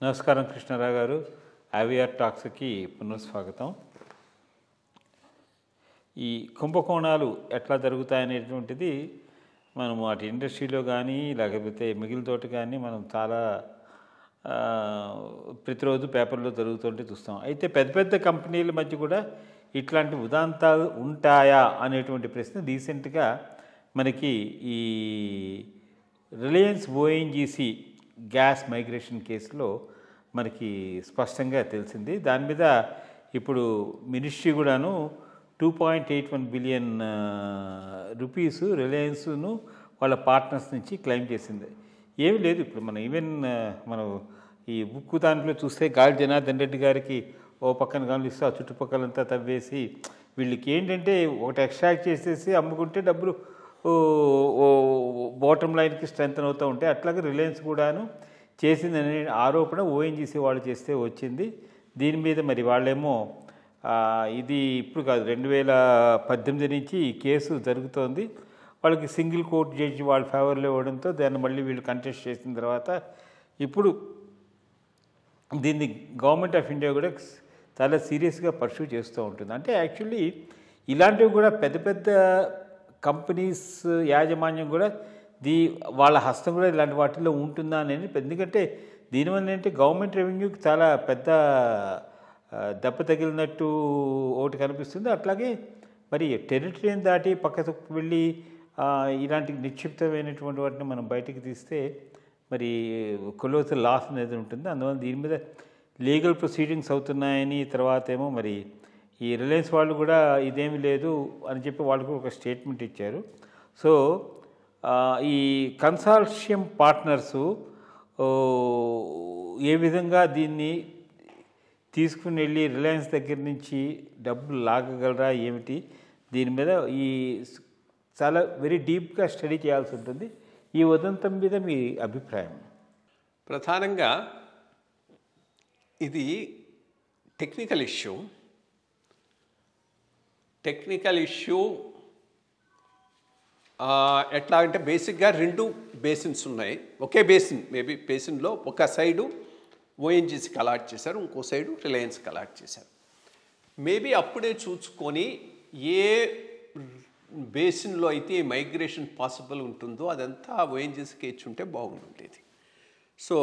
నమస్కారం కృష్ణారావు గారు. అవిఆర్ టాక్స్కి పునఃస్వాగతం. ఈ కుంభకోణాలు ఎట్లా జరుగుతాయనేటువంటిది మనం అటు ఇండస్ట్రీలో కానీ లేకపోతే మిగిలిన తోట కానీ మనం చాలా ప్రతిరోజు పేపర్లో జరుగుతుంటే చూస్తాం. అయితే పెద్ద పెద్ద కంపెనీల మధ్య కూడా ఇట్లాంటి ఉదాంతాలు ఉంటాయా అనేటువంటి ప్రశ్న రీసెంట్గా మనకి ఈ రిలయన్స్ ఓఎన్జీసీ గ్యాస్ మైగ్రేషన్ కేసులో మనకి స్పష్టంగా తెలిసింది. దాని మీద ఇప్పుడు మినిస్ట్రీ కూడాను 2.81 బిలియన్ రూపీస్ రిలయన్స్ను వాళ్ళ పార్ట్నర్స్ నుంచి క్లెయిమ్ చేసింది. ఏమీ లేదు, ఇప్పుడు మనం ఈవెన్ మనం ఈ ఉక్కు దాంట్లో చూస్తే గాలి జనార్దన్ రెడ్డి గారికి ఓ పక్కన గమనిస్తూ ఆ చుట్టుపక్కలంతా తవ్వేసి వీళ్ళకి ఏంటంటే ఒకటి ఎక్స్ట్రాక్ట్ చేసేసి అమ్ముకుంటే డబ్బులు బాటమ్ లైన్కి స్ట్రెంగ్తన్ అవుతూ ఉంటాయి. అట్లాగే రిలయన్స్ కూడాను చేసిందనే ఆరోపణ ఓఎన్జీసీ వాళ్ళు చేస్తే వచ్చింది. దీని మీద మరి వాళ్ళేమో ఇది ఇప్పుడు కాదు 2018 నుంచి ఈ కేసు జరుగుతోంది. వాళ్ళకి సింగిల్ కోర్ట్ జడ్జి వాళ్ళ ఫేవర్లో ఇవ్వడంతో దాన్ని మళ్ళీ వీళ్ళు కంటెస్ట్ చేసిన తర్వాత ఇప్పుడు దీన్ని గవర్నమెంట్ ఆఫ్ ఇండియా కూడా చాలా సీరియస్గా పర్సూ చేస్తూ ఉంటుంది. అంటే యాక్చువల్లీ ఇలాంటివి కూడా పెద్ద పెద్ద కంపెనీస్ యాజమాన్యం కూడా వాళ్ళ హస్తం కూడా ఇలాంటి వాటిల్లో ఉంటుందా అనేది, ఎందుకంటే దీనివల్ల ఏంటంటే గవర్నమెంట్ రెవెన్యూకి చాలా పెద్ద దెబ్బ తగిలినట్టు ఒకటి కనిపిస్తుంది. అట్లాగే మరి టెరిటరీని దాటి పక్కకు వెళ్ళి ఇలాంటి నిక్షిప్తమైనటువంటి వాటిని మనం బయటికి తీస్తే మరి కొలోసల్ లాస్ అనేది ఉంటుంది. అందువల్ల దీని మీద లీగల్ ప్రొసీడింగ్స్ అవుతున్నాయని తర్వాత ఏమో మరి ఈ రిలయన్స్ వాళ్ళు కూడా ఇదేమీ లేదు అని చెప్పి వాళ్ళకు ఒక స్టేట్మెంట్ ఇచ్చారు. సో ఈ కన్సార్షియం పార్ట్నర్సు ఏ విధంగా దీన్ని తీసుకుని వెళ్ళి రిలయన్స్ దగ్గర నుంచి డబ్బులు లాగగలరా ఏమిటి, దీని మీద ఈ చాలా వెరీ డీప్గా స్టడీ చేయాల్సి ఉంటుంది. ఈ ఉదంతం మీద మీ అభిప్రాయం? ప్రధానంగా ఇది టెక్నికల్ ఇష్యూ. ఎట్లా అంటే బేసిక్గా 2 బేసిన్స్ ఉన్నాయి. ఒకే మేబీ బేసిన్లో ఒక సైడు ఓఎన్జీసీకి అలాట్ చేశారు, ఇంకో సైడు రిలయన్స్కి అలాట్ చేశారు. మేబీ అప్పుడే చూసుకొని ఏ బేసిన్లో అయితే మైగ్రేషన్ పాసిబుల్ ఉంటుందో అదంతా ఓఎన్జీసీకి ఇచ్చుంటే బాగుండేది. సో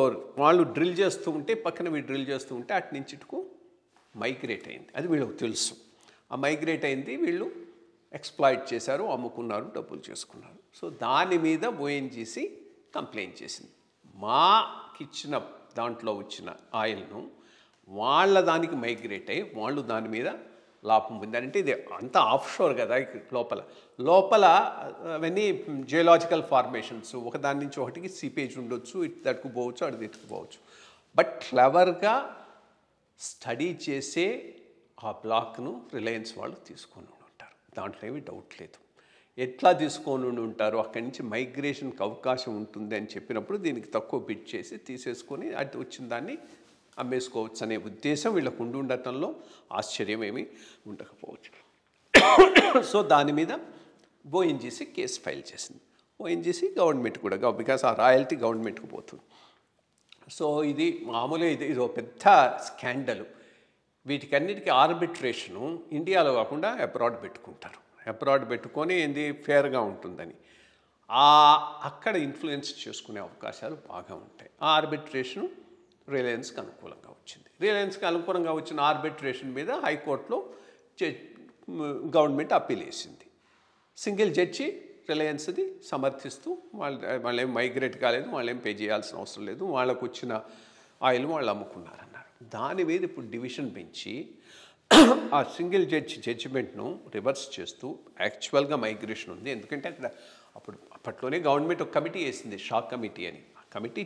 వాళ్ళు డ్రిల్ చేస్తూ ఉంటే పక్కన వీళ్ళు డ్రిల్ చేస్తూ ఉంటే అటు నుంచి ఇటుకు మైగ్రేట్ అయింది. అది వీళ్ళకి తెలుసు. ఆ మైగ్రేట్ అయింది, వీళ్ళు ఎక్స్ప్లాయిట్ చేశారు, అమ్ముకున్నారు, డబ్బులు చేసుకున్నారు. సో దాని మీద ఓఎన్జీసీ కంప్లైంట్ చేసింది. మాకిచ్చిన దాంట్లో వచ్చిన ఆయిల్ను వాళ్ళ దానికి మైగ్రేట్ అయ్యి వాళ్ళు దాని మీద లాభం పొందారంటే ఇది అంతా ఆఫ్షోర్ కదా. లోపల అవన్నీ జియోలాజికల్ ఫార్మేషన్స్, ఒకదాని నుంచి ఒకటికి సీపేజ్ ఉండొచ్చు, ఇటు తట్టుకుపోవచ్చు, అటు తిట్టుకుపోవచ్చు. బట్ క్లవర్గా స్టడీ చేసే ఆ బ్లాక్ను రిలయన్స్ వాళ్ళు తీసుకొని ఉంటారు, దాంట్లో ఏమీ డౌట్ లేదు. ఎట్లా తీసుకొని ఉంటారు, అక్కడి నుంచి మైగ్రేషన్కి అవకాశం ఉంటుంది అని చెప్పినప్పుడు దీనికి తక్కువ బిడ్ చేసి తీసేసుకొని అది వచ్చిన దాన్ని అమ్మేసుకోవచ్చు అనే ఉద్దేశం వీళ్ళకు ఉండటంలో ఆశ్చర్యం ఏమీ ఉండకపోవచ్చు. సో దాని మీద ఓఎన్జీసీ కేసు ఫైల్ చేసింది. ఓఎన్జీసీ గవర్నమెంట్ కూడా, బికాస్ ఆ రాయల్టీ గవర్నమెంట్కి పోతుంది. సో ఇది మామూలుగా ఇది ఒక పెద్ద స్కాండలు. వీటికన్నిటికీ ఆర్బిట్రేషను ఇండియాలో కాకుండా అబ్రాడ్ పెట్టుకుంటారు. అబ్రాడ్ పెట్టుకొని ఏంది ఫేర్గా ఉంటుందని అక్కడ ఇన్ఫ్లుయెన్స్ చేసుకునే అవకాశాలు బాగా ఉంటాయి. ఆ ఆర్బిట్రేషను రిలయన్స్కి అనుకూలంగా వచ్చింది. రిలయన్స్కి అనుకూలంగా వచ్చిన ఆర్బిట్రేషన్ మీద హైకోర్టులో గవర్నమెంట్ అప్పీల్ వేసింది. సింగిల్ జడ్జి రిలయన్స్ది సమర్థిస్తూ వాళ్ళేం మైగ్రేట్ కాలేదు, వాళ్ళేం పే చేయాల్సిన అవసరం లేదు, వాళ్ళకు వచ్చిన ఆయిల్ వాళ్ళు అమ్ముకున్నారన్నారు. దాని మీద ఇప్పుడు డివిజన్ పెంచి ఆ సింగిల్ జడ్జిమెంట్ను రివర్స్ చేస్తూ యాక్చువల్గా మైగ్రేషన్ ఉంది. ఎందుకంటే అక్కడ అప్పట్లోనే గవర్నమెంట్ ఒక కమిటీ వేసింది, షాక్ కమిటీ అని. ఆ కమిటీ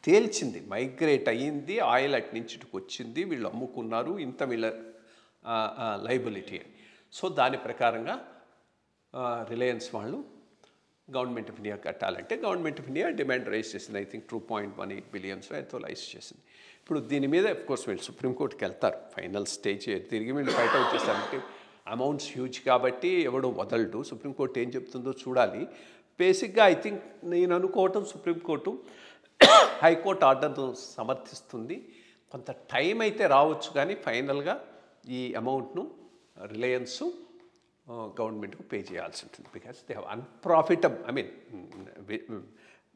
తేల్చింది మైగ్రేట్ అయ్యింది, ఆయిల్ అటు నుంచి ఇటుకు వచ్చింది, వీళ్ళు అమ్ముకున్నారు, ఇంత వీళ్ళ లైబిలిటీ అని. సో దాని ప్రకారంగా రిలయన్స్ వాళ్ళు గవర్నమెంట్ ఆఫ్ ఇండియా కట్టాలంటే government of India demand raise చేసింది. ఐ థింక్ 2.18 బిలియన్స్ ఎంతో రైజ్ చేసింది. ఇప్పుడు దీని మీద అఫ్కోర్స్ వీళ్ళు సుప్రీంకోర్టుకి వెళ్తారు, ఫైనల్ స్టేజ్ తిరిగి వీళ్ళు ఫైట్ అవుట్ చేస్తారంటే అమౌంట్స్ హ్యూజ్ కాబట్టి ఎవడో వదలడు. సుప్రీంకోర్టు ఏం చెప్తుందో చూడాలి. బేసిక్గా ఐ థింక్ నేను అనుకోవటం సుప్రీంకోర్టు హైకోర్టు ఆర్డర్ను సమర్థిస్తుంది. కొంత టైం అయితే రావచ్చు, కానీ ఫైనల్గా ఈ అమౌంట్ను రిలయన్స్ గవర్నమెంట్కు పే చేయాల్సి ఉంటుంది. Because they have unprofitable, I mean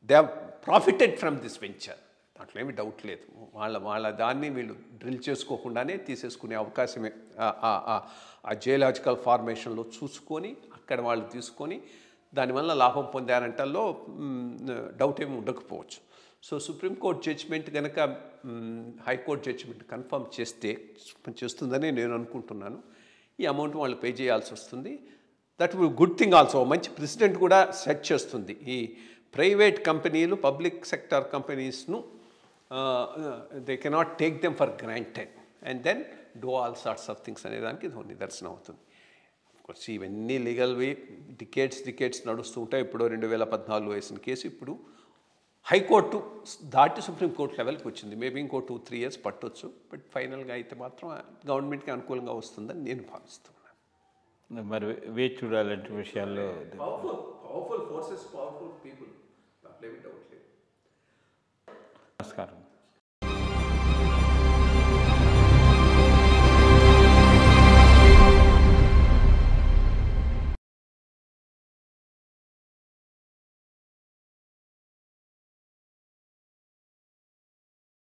they have profited from this venture. దాంట్లో ఏమి డౌట్ లేదు. వాళ్ళ దాన్ని వీళ్ళు డ్రిల్ చేసుకోకుండానే తీసేసుకునే అవకాశమే ఆ జియోలాజికల్ ఫార్మేషన్లో చూసుకొని అక్కడ వాళ్ళు తీసుకొని దానివల్ల లాభం పొందారంటల్లో డౌట్ ఏమి ఉండకపోవచ్చు. సో సుప్రీంకోర్టు జడ్జిమెంట్ కనుక హైకోర్టు జడ్జిమెంట్ కన్ఫర్మ్ చేస్తుందని నేను అనుకుంటున్నాను. ఈ అమౌంట్ వాళ్ళు పే చేయాల్సి వస్తుంది. That will good thing also. మంచి ప్రెసిడెంట్ కూడా సెట్ చేస్తుంది. ఈ ప్రైవేట్ కంపెనీలు పబ్లిక్ సెక్టర్ కంపెనీస్ను they cannot take them for granted and then do all sorts of things అనే దానికి ఇది నిదర్శనం అవుతుంది. కోర్స్ ఇవన్నీ లీగల్వి డికేట్స్ నడుస్తూ ఉంటాయి. ఇప్పుడు 2014 వేసిన కేసు ఇప్పుడు హైకోర్టు దాటి సుప్రీంకోర్టు లెవెల్కి వచ్చింది. మేబీ ఇంకో 2-3 years పట్టొచ్చు. బట్ ఫైనల్గా అయితే మాత్రం గవర్నమెంట్కి అనుకూలంగా వస్తుందని నేను భావిస్తున్నాను. మరి వేచి చూడాలంటే విషయాల్లో పవర్ఫుల్ ఫోర్సెస్, పవర్ఫుల్ పీపుల్, నమస్కారం.